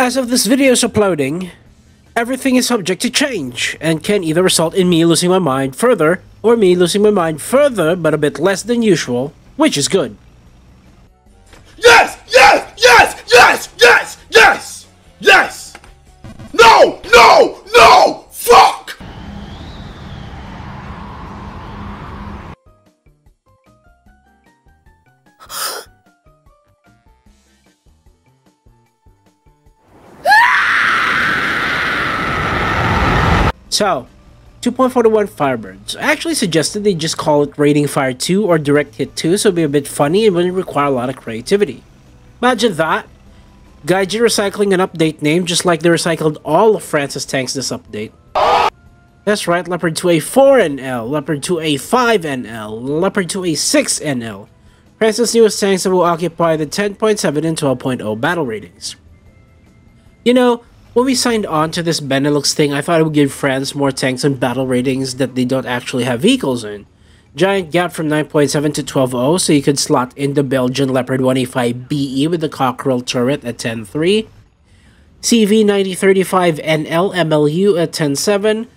As of this video's uploading, everything is subject to change and can either result in me losing my mind further or me losing my mind further but a bit less than usual, which is good. Yes! Yes! Yes! Yes! Yes! Yes! Yes! No! No! No! Fuck! So, 2.41 Firebirds. I actually suggested they just call it Rating Fire 2 or Direct Hit 2 so it'd be a bit funny and wouldn't require a lot of creativity. Imagine that! Gaijin recycling an update name just like they recycled all of France's tanks this update. That's right, Leopard 2A4 NL, Leopard 2A5 NL, Leopard 2A6 NL. France's newest tanks that will occupy the 10.7 and 12.0 battle ratings. You know, when we signed on to this Benelux thing, I thought it would give France more tanks and battle ratings that they don't actually have vehicles in. Giant gap from 9.7 to 12.0, so you could slot in the Belgian Leopard 1A5BE with the Cockerel turret at 10.3, CV9035 NL MLU at 10.7,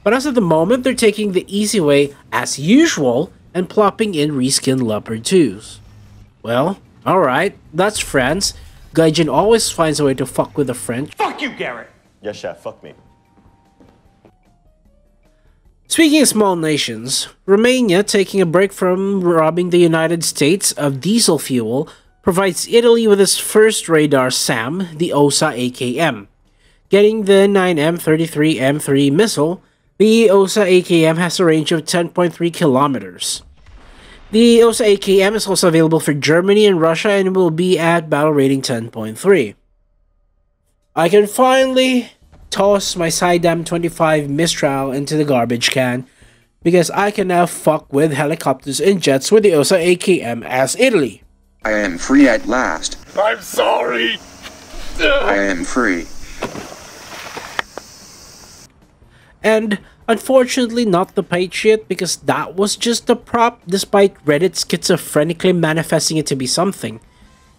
but as of the moment, they're taking the easy way, as usual, and plopping in reskinned Leopard 2s. Well, alright, that's France. Gaijin always finds a way to fuck with the French. Fuck you, Garrett! Yes, chef, fuck me. Speaking of small nations, Romania, taking a break from robbing the United States of diesel fuel, provides Italy with its first radar SAM, the OSA AKM. Getting the 9M33M3 missile, the OSA AKM has a range of 10.3 kilometers. The OSA AKM is also available for Germany and Russia and will be at battle rating 10.3. I can finally toss my Sidam 25 Mistral into the garbage can because I can now fuck with helicopters and jets with the OSA AKM as Italy. I am free at last. I'm sorry! I am free. And unfortunately not the Patriot because that was just a prop despite Reddit schizophrenically manifesting it to be something.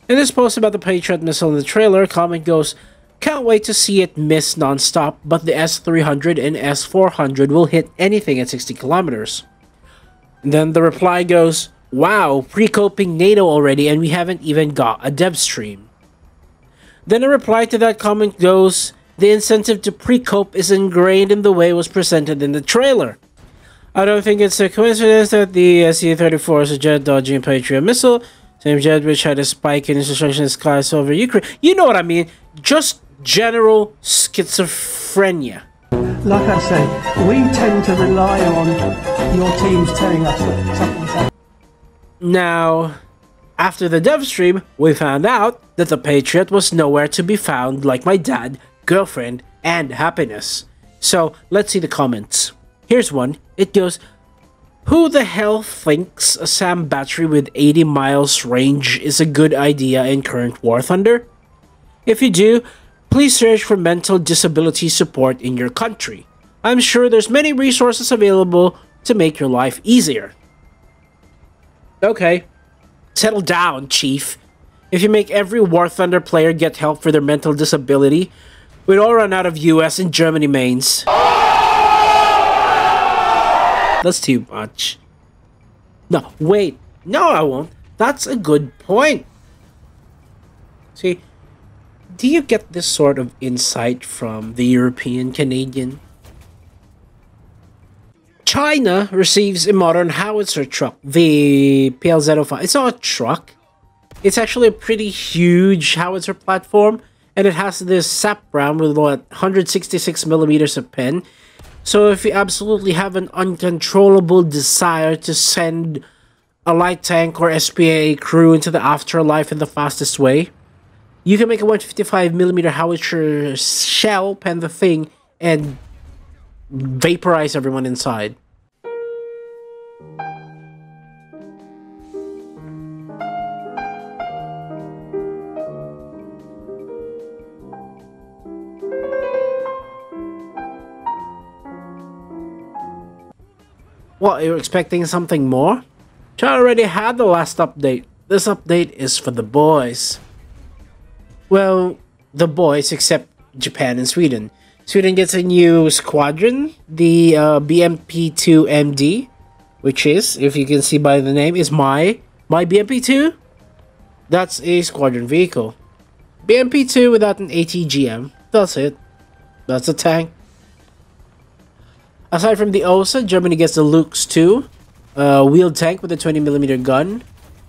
In this post about the Patriot missile in the trailer, comment goes, "Can't wait to see it miss non-stop, but the S-300 and S-400 will hit anything at 60 kilometers. And then the reply goes, "Wow, pre-coping NATO already and we haven't even got a dev stream." Then a reply to that comment goes, "The incentive to pre-cope is ingrained in the way it was presented in the trailer. I don't think it's a coincidence that the SE-34 is a jet-dodging Patriot missile, same jet which had a spike in its destruction skies over Ukraine." You know what I mean, just general schizophrenia. Like I said, we tend to rely on your teams telling us that something's happening. Now, after the dev stream, we found out that the Patriot was nowhere to be found like my dad, girlfriend, and happiness. So, let's see the comments. Here's one. It goes, "Who the hell thinks a SAM battery with 80 miles range is a good idea in current War Thunder? If you do, please search for mental disability support in your country. I'm sure there's many resources available to make your life easier." Okay, settle down, Chief. If you make every War Thunder player get help for their mental disability, we'd all run out of US and Germany mains. That's too much. No, wait. No, I won't. That's a good point. See, do you get this sort of insight from the European Canadian? China receives a modern howitzer truck, the PLZ-05. It's not a truck. It's actually a pretty huge howitzer platform, and it has this SAP round with what, 166 millimeters of pen. So if you absolutely have an uncontrollable desire to send a light tank or SPA crew into the afterlife in the fastest way, you can make a 155mm howitzer shell, pen the thing, and vaporize everyone inside. What, you're expecting something more? I already had the last update. This update is for the boys. Well, the boys except Japan and Sweden. Sweden gets a new squadron, the BMP-2MD, which is, if you can see by the name, is my BMP-2. That's a squadron vehicle. BMP-2 without an ATGM. That's it. That's a tank. Aside from the OSA, Germany gets the Lux 2, wheeled tank with a 20mm gun.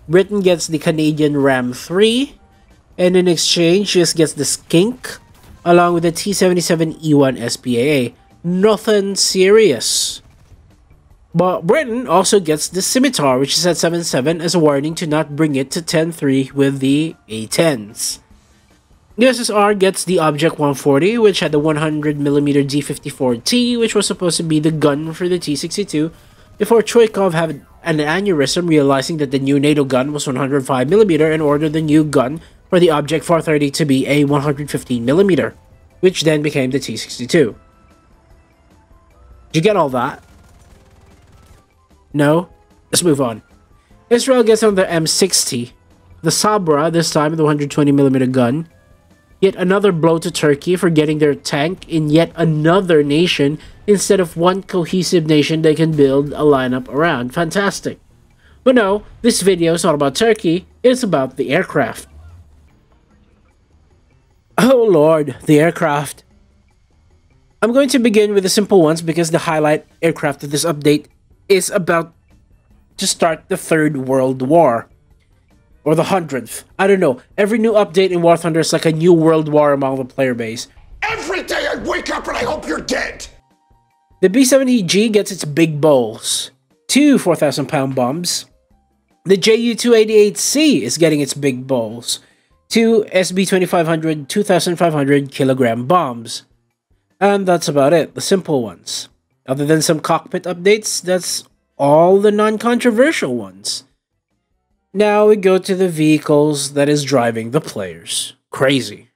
Britain gets the Canadian Ram 3, and in exchange just gets the Skink, along with the T-77E1 SPAA. Nothing serious. But Britain also gets the Scimitar, which is at 7.7, as a warning to not bring it to 10.3 with the A-10s. USSR gets the Object 140, which had the 100mm D54T, which was supposed to be the gun for the T-62, before Choikov had an aneurysm realizing that the new NATO gun was 105mm and ordered the new gun for the Object 430 to be a 115mm, which then became the T-62. Did you get all that? No? Let's move on. Israel gets on the M60, the Sabra, this time with a 120mm gun. Yet another blow to Turkey for getting their tank in yet another nation instead of one cohesive nation they can build a lineup around. Fantastic. But no, this video is not about Turkey, it's about the aircraft. Oh lord, the aircraft. I'm going to begin with the simple ones because the highlight aircraft of this update is about to start the Third World War. Or the 100th. I don't know. Every new update in War Thunder is like a new world war among the player base. Every day I wake up and I hope you're dead! The B-70G gets its big bowls. 2 4,000-pound bombs. The Ju-288C is getting its big bowls. 2 SB-2500 2,500-kilogram bombs. And that's about it, the simple ones. Other than some cockpit updates, that's all the non-controversial ones. Now we go to the vehicles that is driving the players. Crazy.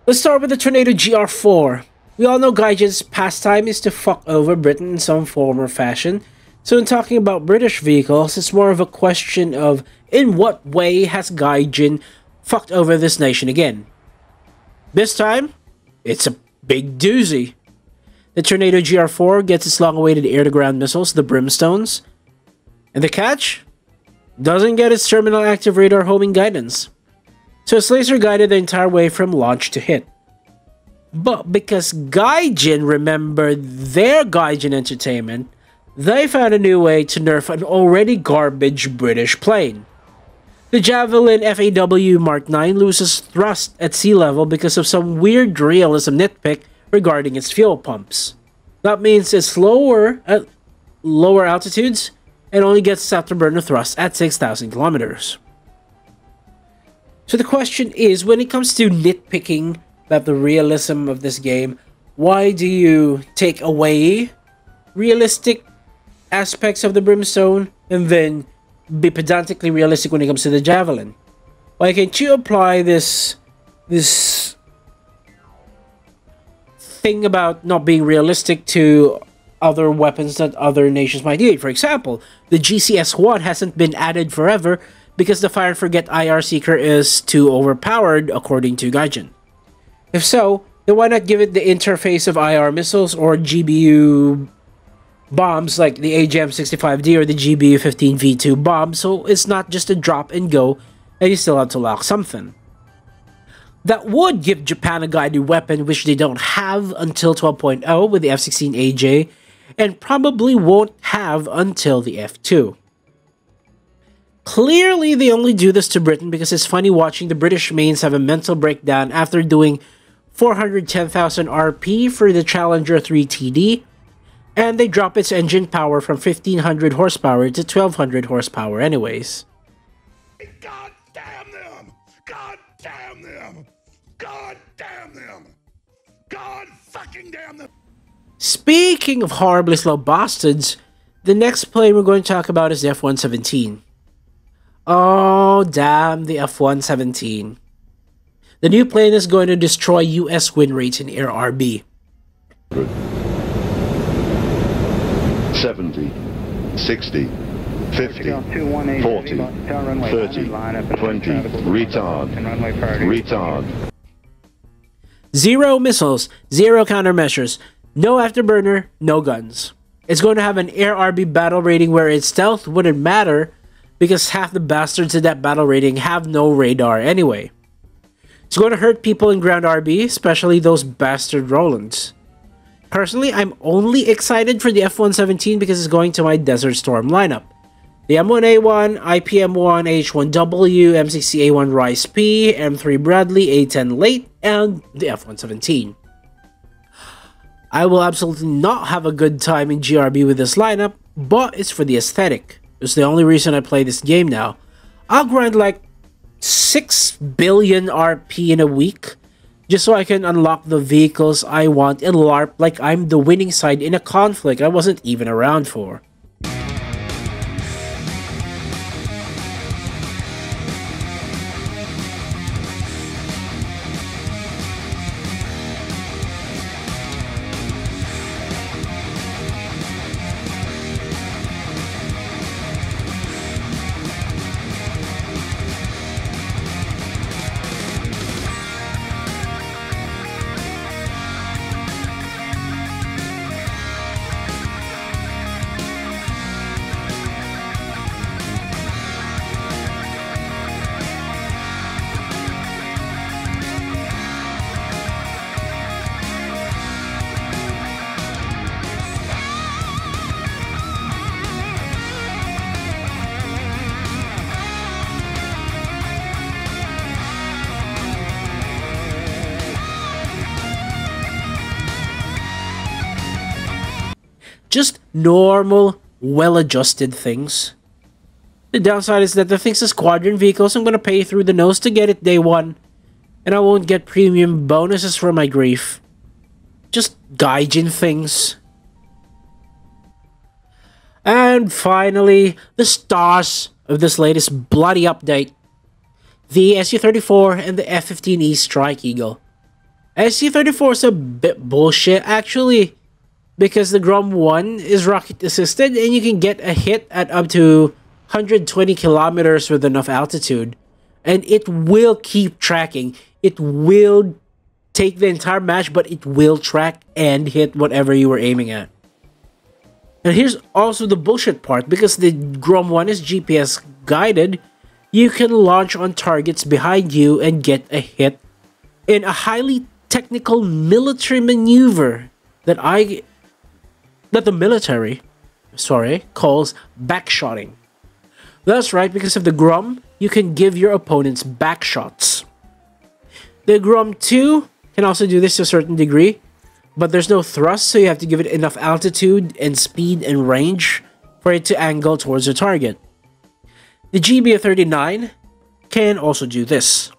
Let's start with the Tornado GR4. We all know Gaijin's pastime is to fuck over Britain in some form or fashion. So in talking about British vehicles, it's more of a question of in what way has Gaijin fucked over this nation again. This time, it's a big doozy. The Tornado GR4 gets its long-awaited air-to-ground missiles, the Brimstones. And the catch? Doesn't get its terminal active radar homing guidance. So it's laser guided the entire way from launch to hit. But because Gaijin remembered their Gaijin entertainment, they found a new way to nerf an already garbage British plane. The Javelin FAW Mark 9 loses thrust at sea level because of some weird realism nitpick regarding its fuel pumps. That means it's lower at lower altitudes and only gets afterburner thrust at 6,000 kilometers. So the question is, when it comes to nitpicking about the realism of this game, why do you take away realistic aspects of the Brimstone and then be pedantically realistic when it comes to the Javelin? Why can't you apply this thing about not being realistic to other weapons that other nations might need? For example, the GCS-1 hasn't been added forever because the Fire and Forget IR Seeker is too overpowered, according to Gaijin. If so, then why not give it the interface of IR missiles or GBU bombs like the AGM-65D or the GBU-15V2 bomb, so it's not just a drop and go and you still have to lock something. That would give Japan a guided weapon, which they don't have until 12.0 with the F-16AJ, and probably won't have until the F2. Clearly, they only do this to Britain because it's funny watching the British mains have a mental breakdown after doing 410,000 RP for the Challenger 3 TD, and they drop its engine power from 1,500 horsepower to 1,200 horsepower anyways. God damn them! God damn them! God damn them! God fucking damn them! Speaking of horribly slow bastards, the next plane we're going to talk about is the F-117. Oh, damn the F-117. The new plane is going to destroy US win rates in Air RB. 70, 60, 50, 40, 30, 20, retard, retard. 0 missiles, 0 countermeasures, no afterburner, no guns. It's going to have an air RB battle rating where its stealth wouldn't matter because half the bastards in that battle rating have no radar anyway. It's going to hurt people in ground RB, especially those bastard Rolands. Personally, I'm only excited for the F-117 because it's going to my Desert Storm lineup. The M1A1, IPM1, H1W, M60A1 Rice P, M3 Bradley, A10 Late, and the F-117. I will absolutely not have a good time in GRB with this lineup, but it's for the aesthetic. It's the only reason I play this game now. I'll grind like 6 billion RP in a week, just so I can unlock the vehicles I want and LARP like I'm the winning side in a conflict I wasn't even around for. Just normal, well-adjusted things. The downside is that the things are squadron vehicles, I'm gonna pay through the nose to get it day one. And I won't get premium bonuses for my grief. Just gaijin things. And finally, the stars of this latest bloody update. The SU-34 and the F-15E Strike Eagle. SU-34 is a bit bullshit, actually. Because the Grom 1 is rocket assisted and you can get a hit at up to 120 kilometers with enough altitude. And it will keep tracking. It will take the entire match, but it will track and hit whatever you were aiming at. And here's also the bullshit part. Because the Grom 1 is GPS guided, you can launch on targets behind you and get a hit in a highly technical military maneuver that the military, calls backshotting. That's right, because of the Grom, you can give your opponents backshots. The Grom 2 can also do this to a certain degree, but there's no thrust, so you have to give it enough altitude and speed and range for it to angle towards the target. The GBU-39 can also do this.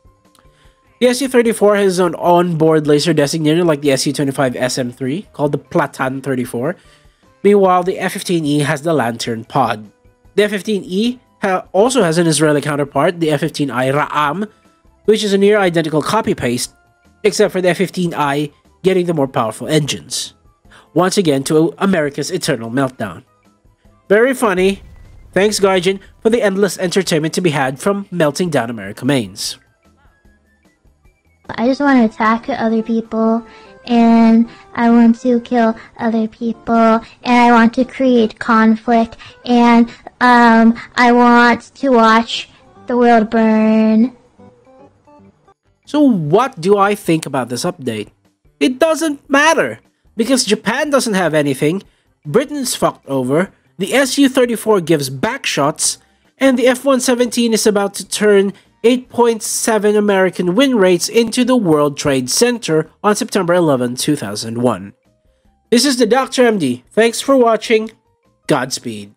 The SU-34 has an onboard laser designator like the SU-25 SM-3, called the Platan 34. Meanwhile, the F-15E has the Lantern Pod. The F-15E also has an Israeli counterpart, the F-15I Ra'am, which is a near identical copy-paste, except for the F-15I getting the more powerful engines. Once again to America's eternal meltdown. Very funny. Thanks, Gaijin, for the endless entertainment to be had from melting down America mains. I just want to attack other people, and I want to kill other people, and I want to create conflict, and I want to watch the world burn. So what do I think about this update? It doesn't matter, because Japan doesn't have anything, Britain's fucked over, the SU-34 gives backshots, and the F-117 is about to turn 8.7 American win rates into the World Trade Center on September 11, 2001. This is the Dr. MD. Thanks for watching. Godspeed.